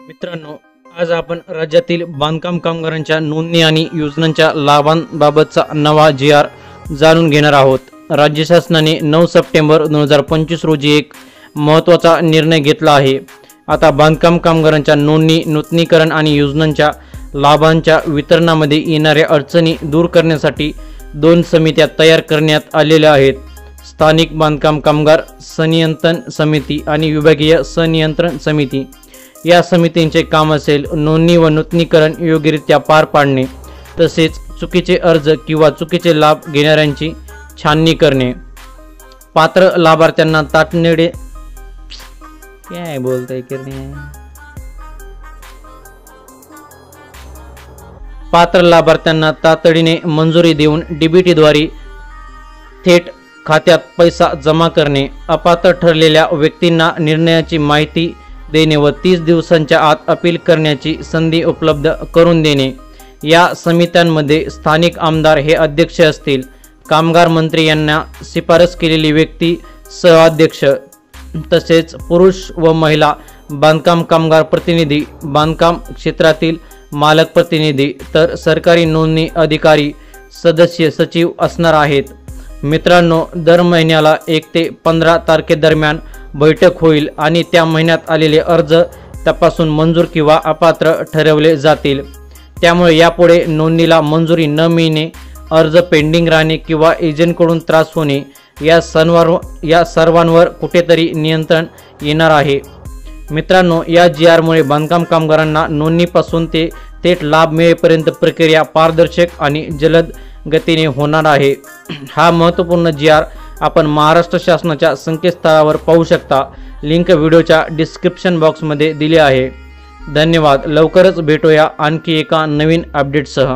मित्रांनो, आज आपण राज्यातील बांधकाम कामगारांच्या नोंदणी आणि योजनांच्या लाभांबाबतचा नवा जी.आर. जाणून घेणार आहोत. राज्य शासनाने 9 सप्टेंबर 2025 रोजी एक महत्त्वाचा निर्णय घेतला आहे. आता बांधकाम कामगारांच्या नोंदणी, नूतनीकरण आणि योजनांच्या लाभांच्या वितरणामध्ये येणाऱ्या अडचणी दूर करण्यासाठी 2 समित्या तयार करण्यात आलेल्या आहेत. स्थानिक बांधकाम कामगार संनियंत्रण समिती आणि विभागीय संनियंत्रण समिती. या समितींचे काम असेल नोंदणी व नूतनीकरण योग्यरित्या पार पाडणे, तसेच चुकीचे अर्ज किंवा चुकीचे लाभ घेणाऱ्यांची छाननी करणे. पात्र लाभार्थ्यांना तातडीने तातडीने मंजुरी देऊन डीबीटीद्वारे थेट खात्यात पैसा जमा करणे. अपात्र ठरलेल्या व्यक्तींना निर्णयाची माहिती देणे व 30 दिवसांच्या आत अपील करण्याची संधी उपलब्ध करून देणे. या समित्यांमध्ये स्थानिक आमदार हे अध्यक्ष असतील. कामगार मंत्री यांना शिफारस केलेली व्यक्ती सहअध्यक्ष, तसेच पुरुष व महिला बांधकाम कामगार प्रतिनिधी, बांधकाम क्षेत्रातील मालक प्रतिनिधी, तर सरकारी नोंदणी अधिकारी सदस्य सचिव असणार आहेत. मित्रांनो, दर महिन्याला 1 ते 15 तारखेदरम्यान बैठक होईल आणि त्या महिन्यात आलेले अर्ज तपासून मंजूर किंवा अपात्र ठरवले जातील. त्यामुळे यापुढे नोंदणीला मंजुरी न मिळणे, अर्ज पेंडिंग राहणे किंवा एजंटकडून त्रास होणे या सर्वांवर कुठेतरी नियंत्रण येणार आहे. मित्रांनो, या जी.आर.मुळे बांधकाम कामगारांना नोंदणीपासून ते थेट लाभ मिळेपर्यंत प्रक्रिया पारदर्शक आणि जलद गतीने होणार आहे. हा महत्त्वपूर्ण जी.आर. आपण महाराष्ट्र शासनाच्या संकेतस्थळावर पाहू शकता. लिंक व्हिडिओच्या डिस्क्रिप्शन बॉक्समध्ये दिली आहे. धन्यवाद. लवकरच भेटूया आणखी एका नवीन अपडेटसह.